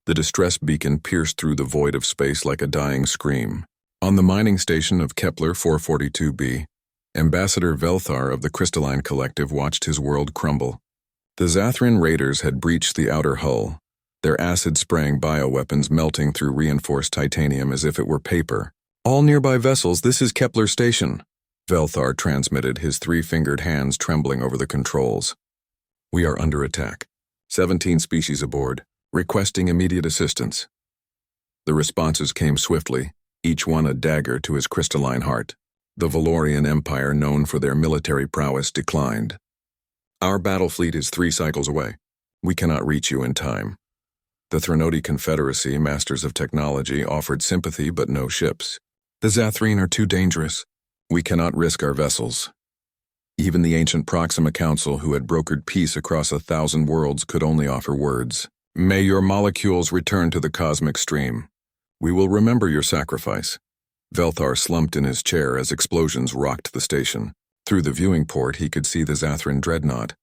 The distress beacon pierced through the void of space like a dying scream. On the mining station of Kepler 442b, Ambassador Velthar of the Crystalline Collective watched his world crumble. The Zathrin raiders had breached the outer hull, their acid-spraying bioweapons melting through reinforced titanium as if it were paper. "All nearby vessels, this is Kepler Station," Velthar transmitted, his three-fingered hands trembling over the controls. "We are under attack. 17 species aboard, requesting immediate assistance." The responses came swiftly, each one a dagger to his crystalline heart. The Valorian Empire, known for their military prowess, declined. "Our battle fleet is 3 cycles away. We cannot reach you in time." The Threnody Confederacy, masters of technology, offered sympathy but no ships. "The Zathrin are too dangerous. We cannot risk our vessels." Even the ancient Proxima Council, who had brokered peace across 1,000 worlds, could only offer words. "May your molecules return to the cosmic stream. We will remember your sacrifice." Velthar slumped in his chair as explosions rocked the station. Through the viewing port, he could see the Zathrin dreadnought,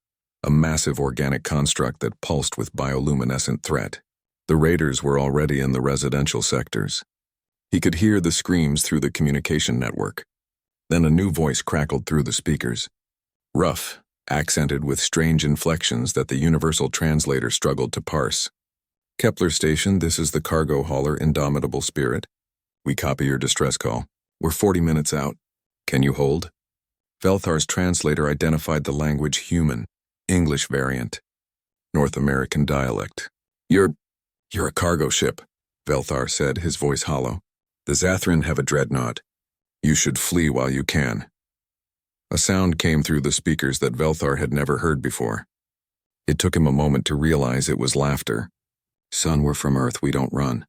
a massive organic construct that pulsed with bioluminescent threat. The raiders were already in the residential sectors. He could hear the screams through the communication network. Then a new voice crackled through the speakers. Rough, accented with strange inflections that the universal translator struggled to parse. "Kepler Station, this is the cargo hauler Indomitable Spirit. We copy your distress call. We're 40 minutes out. Can you hold?" Velthar's translator identified the language human, English variant, North American dialect. You're a cargo ship," Velthar said, his voice hollow. "The Zathrin have a dreadnought. You should flee while you can." A sound came through the speakers that Velthar had never heard before. It took him a moment to realize it was laughter. "Son, we're from Earth, we don't run.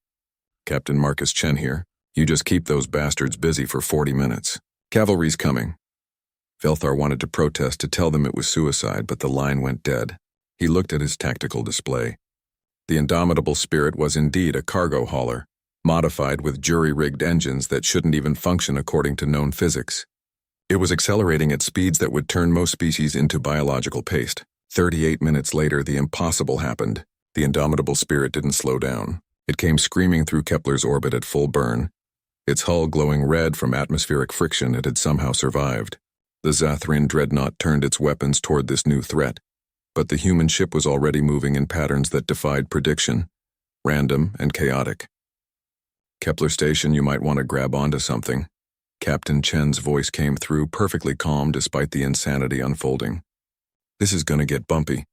Captain Marcus Chen here. You just keep those bastards busy for 40 minutes. Cavalry's coming." Velthar wanted to protest, to tell them it was suicide, but the line went dead. He looked at his tactical display. The Indomitable Spirit was indeed a cargo hauler, modified with jury-rigged engines that shouldn't even function according to known physics. It was accelerating at speeds that would turn most species into biological paste. 38 minutes later, the impossible happened. The Indomitable Spirit didn't slow down. It came screaming through Kepler's orbit at full burn. Its hull glowing red from atmospheric friction, it had somehow survived. The Zathrin dreadnought turned its weapons toward this new threat, but the human ship was already moving in patterns that defied prediction, random and chaotic. "Kepler Station, you might want to grab onto something." Captain Chen's voice came through, perfectly calm despite the insanity unfolding. "This is gonna get bumpy."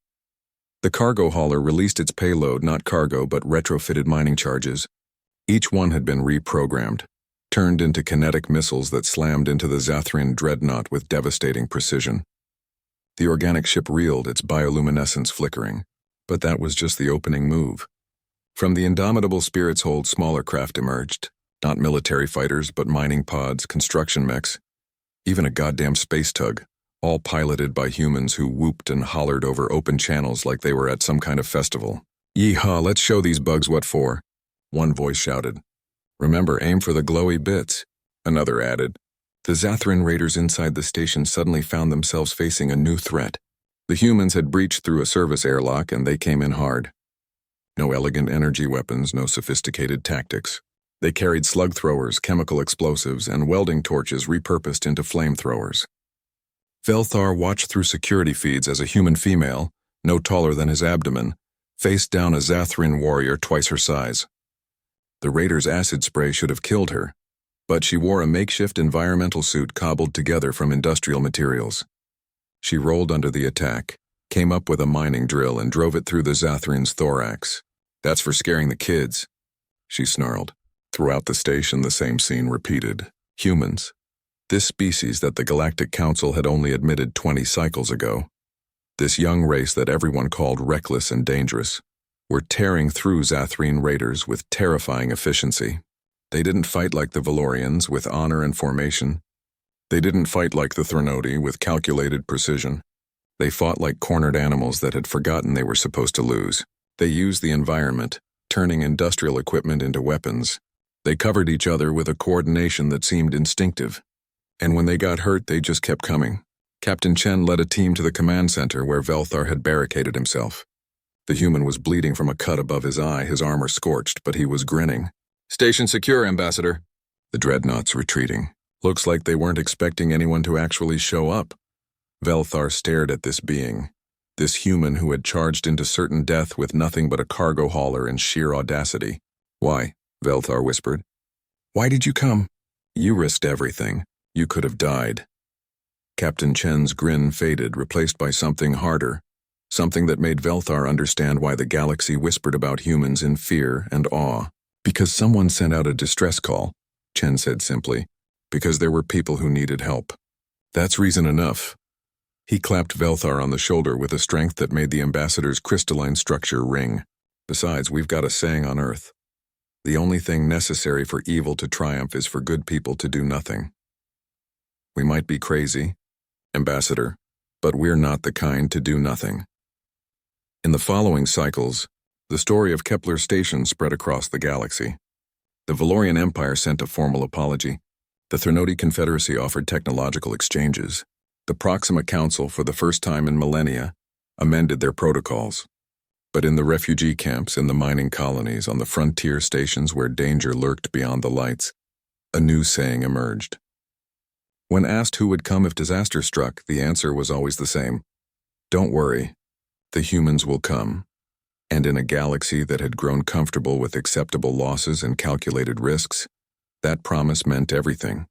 The cargo hauler released its payload, not cargo but retrofitted mining charges. Each one had been reprogrammed, turned into kinetic missiles that slammed into the Zathrin dreadnought with devastating precision. The organic ship reeled, its bioluminescence flickering, but that was just the opening move. From the Indomitable Spirit's hold, smaller craft emerged, not military fighters, but mining pods, construction mechs, even a goddamn space tug, all piloted by humans who whooped and hollered over open channels like they were at some kind of festival. "Yeehaw, let's show these bugs what for," one voice shouted. "Remember, aim for the glowy bits," another added. The Zathrin raiders inside the station suddenly found themselves facing a new threat. The humans had breached through a service airlock, and they came in hard. No elegant energy weapons, no sophisticated tactics. They carried slug throwers, chemical explosives, and welding torches repurposed into flamethrowers. Velthar watched through security feeds as a human female, no taller than his abdomen, faced down a Zathrin warrior twice her size. The raiders' acid spray should have killed her, but she wore a makeshift environmental suit cobbled together from industrial materials. She rolled under the attack, came up with a mining drill, and drove it through the Zathrin's thorax. "That's for scaring the kids," she snarled. Throughout the station, the same scene repeated. Humans, this species that the Galactic Council had only admitted 20 cycles ago, this young race that everyone called reckless and dangerous, were tearing through Zathrin raiders with terrifying efficiency. They didn't fight like the Valorians, with honor and formation. They didn't fight like the Threnody, with calculated precision. They fought like cornered animals that had forgotten they were supposed to lose. They used the environment, turning industrial equipment into weapons. They covered each other with a coordination that seemed instinctive. And when they got hurt, they just kept coming. Captain Chen led a team to the command center where Velthar had barricaded himself. The human was bleeding from a cut above his eye, his armor scorched, but he was grinning. "Station secure, Ambassador." The dreadnoughts retreating. Looks like they weren't expecting anyone to actually show up. Velthar stared at this being, this human who had charged into certain death with nothing but a cargo hauler and sheer audacity. "Why?" Velthar whispered. "Why did you come?" "You risked everything. You could have died." Captain Chen's grin faded, replaced by something harder, something that made Velthar understand why the galaxy whispered about humans in fear and awe. "Because someone sent out a distress call," Chen said simply. "Because there were people who needed help. That's reason enough." He clapped Velthar on the shoulder with a strength that made the ambassador's crystalline structure ring. "Besides, we've got a saying on Earth. The only thing necessary for evil to triumph is for good people to do nothing. We might be crazy, Ambassador, but we're not the kind to do nothing." In the following cycles, the story of Kepler Station spread across the galaxy. The Valorian Empire sent a formal apology. The Threnody Confederacy offered technological exchanges. The Proxima Council, for the first time in millennia, amended their protocols. But in the refugee camps, in the mining colonies, on the frontier stations where danger lurked beyond the lights, a new saying emerged. When asked who would come if disaster struck, the answer was always the same. "Don't worry, the humans will come." And in a galaxy that had grown comfortable with acceptable losses and calculated risks, that promise meant everything.